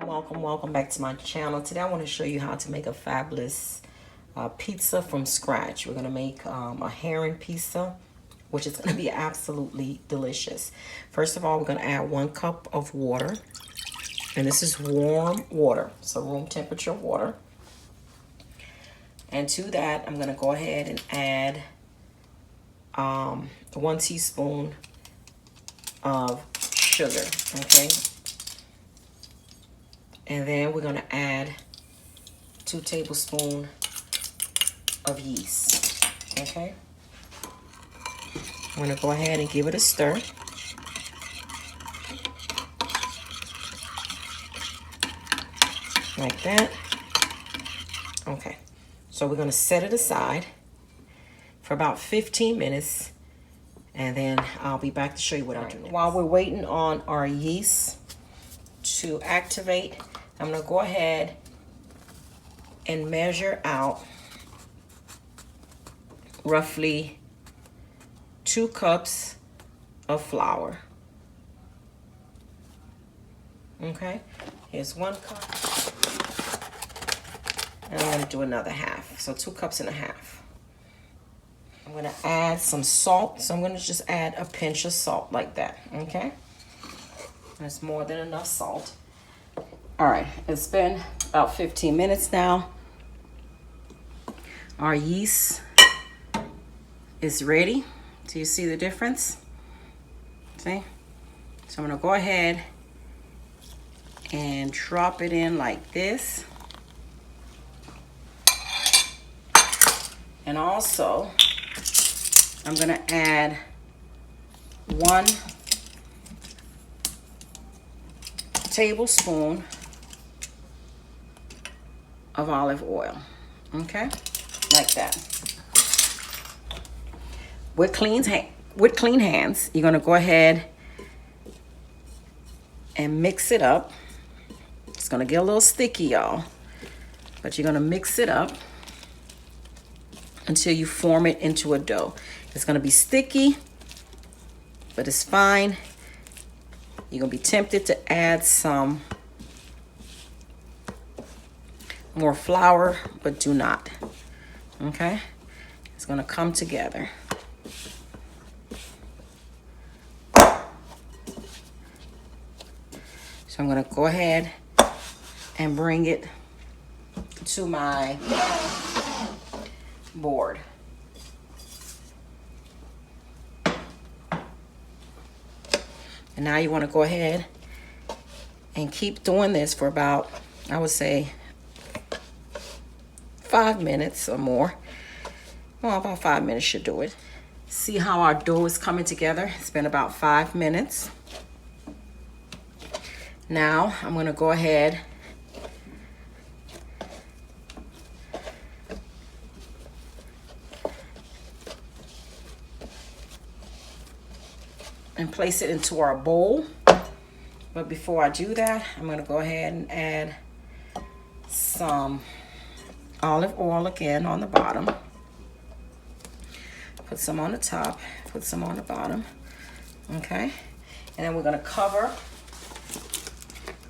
welcome back to my channel. Today I want to show you how to make a fabulous pizza from scratch. We're going to make a herring pizza, which is going to be absolutely delicious. First of all, we're going to add 1 cup of water, and this is warm water, so room temperature water. And to that, I'm going to go ahead and add 1 teaspoon of sugar, okay? And then we're going to add 2 tablespoons of yeast, okay? I'm going to go ahead and give it a stir. Like that. Okay. So we're going to set it aside for about 15 minutes. And then I'll be back to show you what I'm doing. While we're waiting on our yeast to activate, I'm going to go ahead and measure out roughly 2 cups of flour. Okay, here's 1 cup. And I'm going to do another half. So 2 cups and a half. I'm going to add some salt. So I'm going to just add a pinch of salt like that. Okay, that's more than enough salt. All right, it's been about 15 minutes now. Our yeast is ready. Do you see the difference? See? So I'm gonna go ahead and drop it in like this. And also, I'm gonna add 1 tablespoon of olive oil, okay, like that. With clean hands, you're gonna go ahead and mix it up. It's gonna get a little sticky, y'all, but you're gonna mix it up until you form it into a dough. It's gonna be sticky, but it's fine. You're gonna be tempted to add some more flour, but do not. Okay, it's gonna come together. So I'm gonna go ahead and bring it to my board. And now you want to go ahead and keep doing this for about, I would say, 5 minutes or more. Well, about 5 minutes should do it. See how our dough is coming together? It's been about 5 minutes. Now I'm going to go ahead and place it into our bowl. But before I do that, I'm going to go ahead and add some olive oil again on the bottom. Put some on the top, put some on the bottom. Okay, and then we're going to cover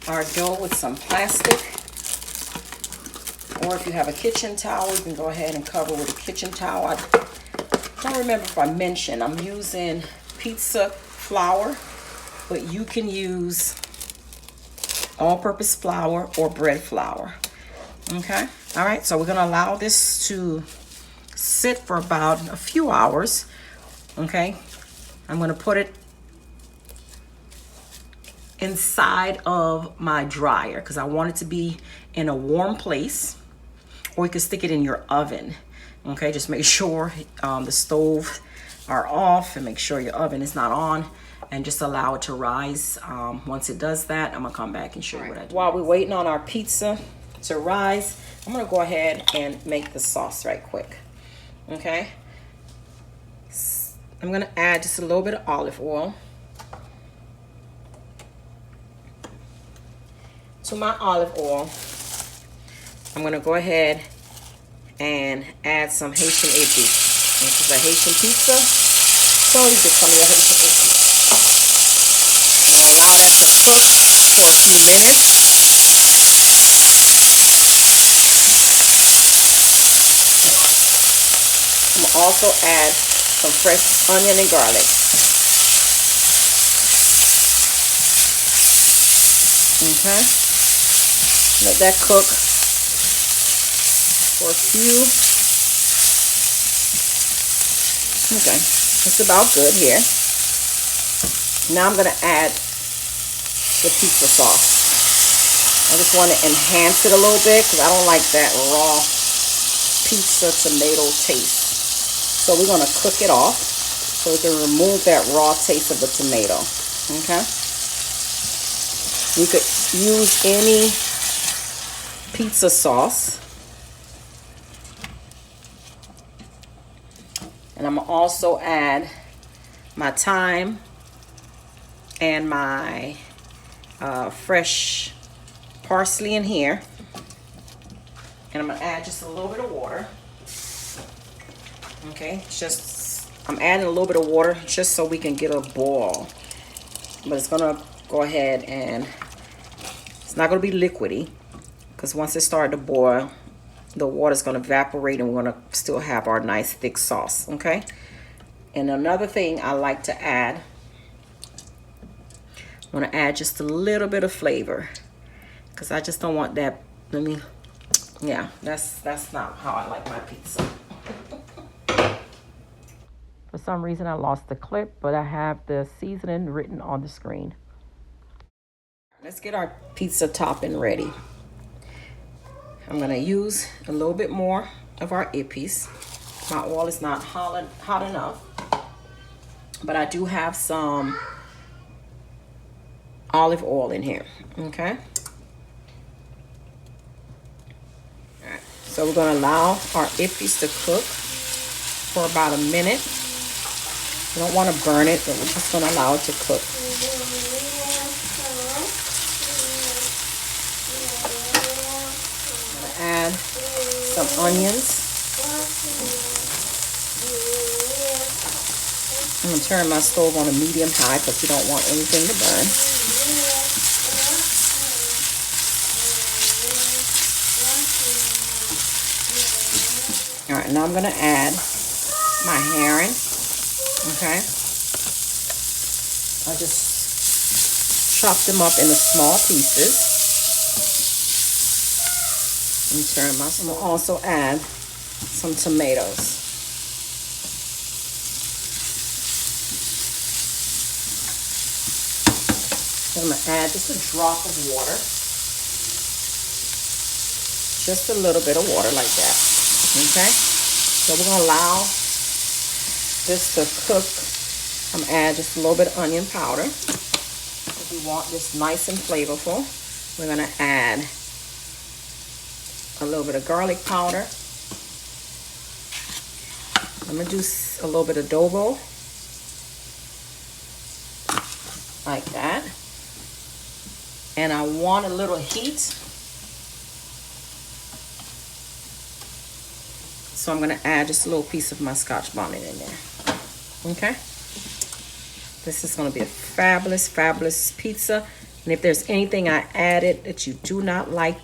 our dough with some plastic, or if you have a kitchen towel, you can go ahead and cover with a kitchen towel. I don't remember if I mentioned I'm using pizza flour, but you can use all-purpose flour or bread flour. Okay, all right, so we're gonna allow this to sit for about a few hours. Okay, I'm gonna put it inside of my dryer because I want it to be in a warm place, or you can stick it in your oven. Okay, just make sure the stove are off and make sure your oven is not on, and just allow it to rise. Once it does that, I'm gonna come back and show you what I do. While we're waiting on our pizza to rise, I'm gonna go ahead and make the sauce right quick. Okay, I'm gonna add just a little bit of olive oil to my olive oil. I'm gonna go ahead and add some Haitian Epis. This is a Haitian pizza, so you get some of your Haitian Epis. I'm gonna allow that to cook for a few minutes. also add some fresh onion and garlic. Okay. Let that cook for a few. Okay. It's about good here. Now I'm going to add the pizza sauce. I just want to enhance it a little bit because I don't like that raw pizza tomato taste. So we're going to cook it off so we can remove that raw taste of the tomato. Okay? You could use any pizza sauce. And I'm going to also add my thyme and my fresh parsley in here, and I'm gonna add just a little bit of water. Okay, I'm adding a little bit of water just so we can get a boil, but it's gonna go ahead and it's not gonna be liquidy because once it started to boil, the water's gonna evaporate and we're gonna still have our nice thick sauce. Okay, and another thing I like to add, I'm gonna add just a little bit of flavor. Because I just don't want that. That's not how I like my pizza. For some reason I lost the clip, but I have the seasoning written on the screen. Let's get our pizza topping ready. I'm going to use a little bit more of our Epis. My oil is not hot enough, but I do have some olive oil in here. Okay. So we're going to allow our Epis to cook for about a minute. We don't want to burn it, but we're just going to allow it to cook. I'm going to add some onions. I'm going to turn my stove on a medium high because we don't want anything to burn. All right, now I'm going to add my herring. Okay. I just chopped them up into small pieces. And turn my. I'm going to also add some tomatoes. I'm going to add just a drop of water. Just a little bit of water like that. Okay, so we're going to allow this to cook. I'm going to add just a little bit of onion powder. If we want this nice and flavorful, we're going to add a little bit of garlic powder. I'm going to do a little bit of adobo. Like that. And I want a little heat. So I'm going to add just a little piece of my Scotch bonnet in there. Okay. This is going to be a fabulous, fabulous pizza. And if there's anything I added that you do not like,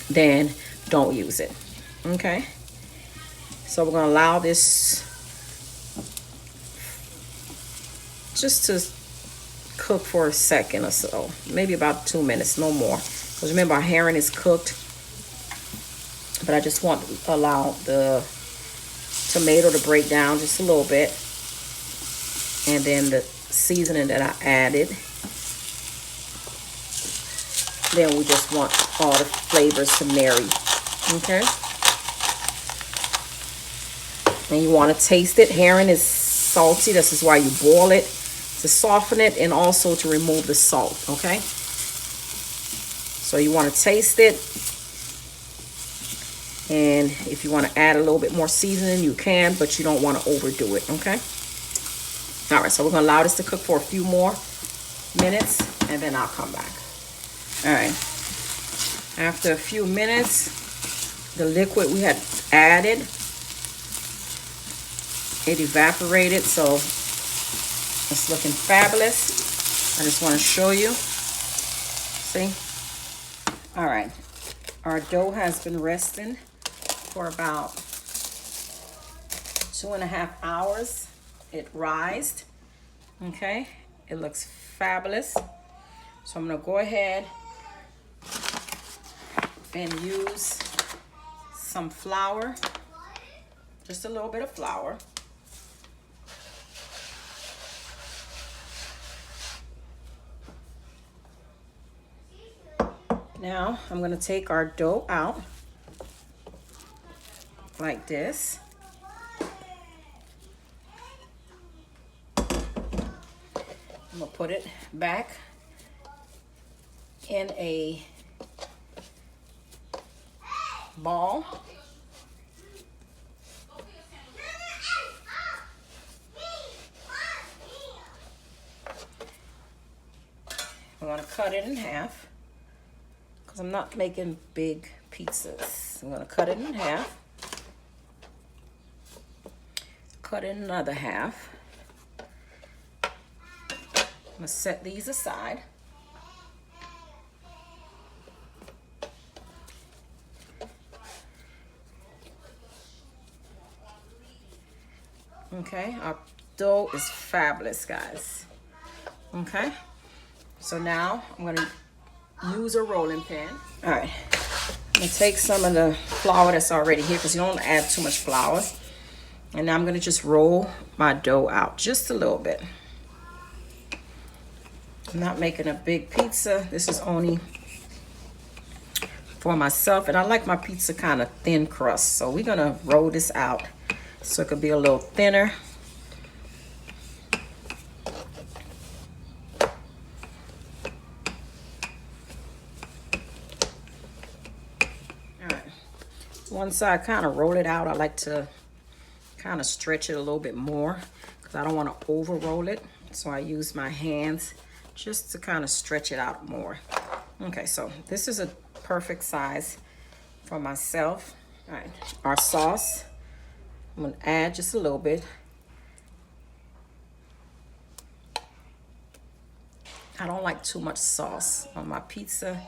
then don't use it. Okay. So we're going to allow this just to cook for a second or so. Maybe about 2 minutes, no more. Because remember, our herring is cooked. But I just want to allow the tomato to break down just a little bit. And then the seasoning that I added. Then we just want all the flavors to marry. Okay? And you want to taste it. Herring is salty. This is why you boil it. To soften it and also to remove the salt. Okay? So you want to taste it. And if you want to add a little bit more seasoning, you can, but you don't want to overdo it, okay? All right, so we're going to allow this to cook for a few more minutes, and then I'll come back. All right. After a few minutes, the liquid we had added, it evaporated, so it's looking fabulous. I just want to show you. See? All right. Our dough has been resting for about 2.5 hours. It rised. Okay, it looks fabulous. So I'm gonna go ahead and use some flour, just a little bit of flour. Now I'm gonna take our dough out like this. I'm gonna put it back in a ball. I want to cut it in half because I'm not making big pizzas. I'm going to cut it in half. Cut in another half. I'm going to set these aside. Okay, our dough is fabulous, guys. Okay, so now I'm gonna use a rolling pin. All right, I'm gonna take some of the flour that's already here because you don't add too much flour. And now I'm gonna just roll my dough out just a little bit. I'm not making a big pizza. This is only for myself, and I like my pizza kind of thin crust. So we're gonna roll this out so it could be a little thinner. All right. Once I kind of roll it out, I like to kind of stretch it a little bit more because I don't want to over roll it. So I use my hands just to kind of stretch it out more. Okay, so this is a perfect size for myself. All right, our sauce. I'm gonna add just a little bit. I don't like too much sauce on my pizza,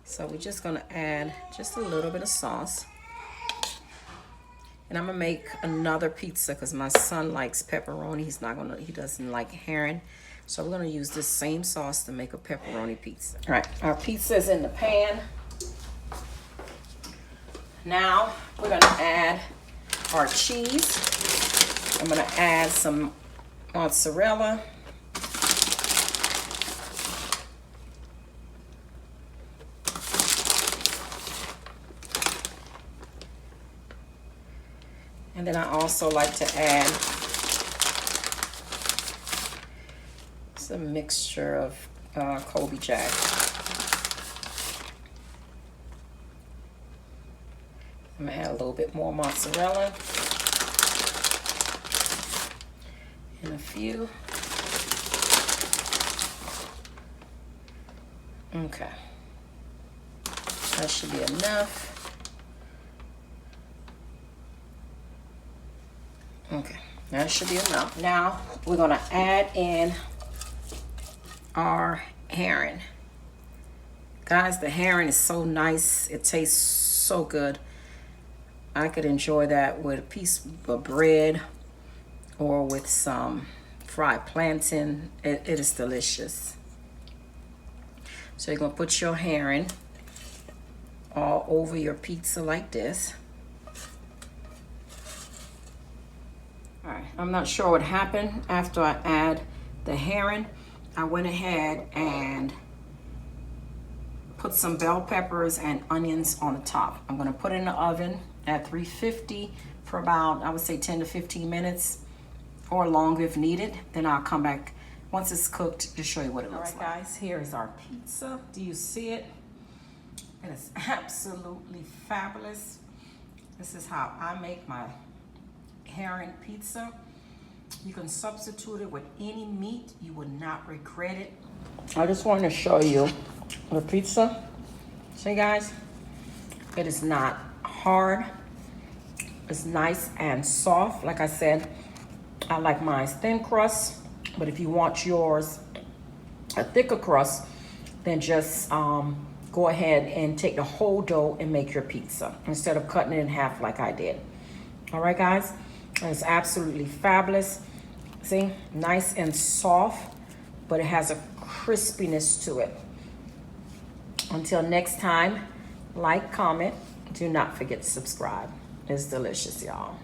so we're just gonna add just a little bit of sauce. And I'm gonna make another pizza because my son likes pepperoni. He doesn't like herring. So we're gonna use this same sauce to make a pepperoni pizza. All right, our pizza is in the pan. Now we're gonna add our cheese. I'm gonna add some mozzarella. And then I also like to add some mixture of Colby Jack. I'm gonna add a little bit more mozzarella and a few. Okay, that should be enough. Okay, that should be enough. Now we're gonna add in our herring. Guys, the herring is so nice. It tastes so good. I could enjoy that with a piece of bread or with some fried plantain. It is delicious. So you're gonna put your herring all over your pizza like this. All right, I'm not sure what happened after I add the herring. I went ahead and put some bell peppers and onions on the top. I'm gonna put it in the oven at 350 for about, I would say 10 to 15 minutes or longer if needed. Then I'll come back once it's cooked to show you what it looks like. All right, guys, here is our pizza. Do you see it? It is absolutely fabulous. This is how I make my herring pizza. You can substitute it with any meat. You would not regret it. I just wanted to show you the pizza. See, guys, it is not hard. It's nice and soft. Like I said, I like mine thin crust, but if you want yours a thicker crust, then just go ahead and take the whole dough and make your pizza instead of cutting it in half like I did. All right, guys, And it's absolutely fabulous. See, nice and soft, but it has a crispiness to it. Until next time, like, comment. Do not forget to subscribe. It's delicious, y'all.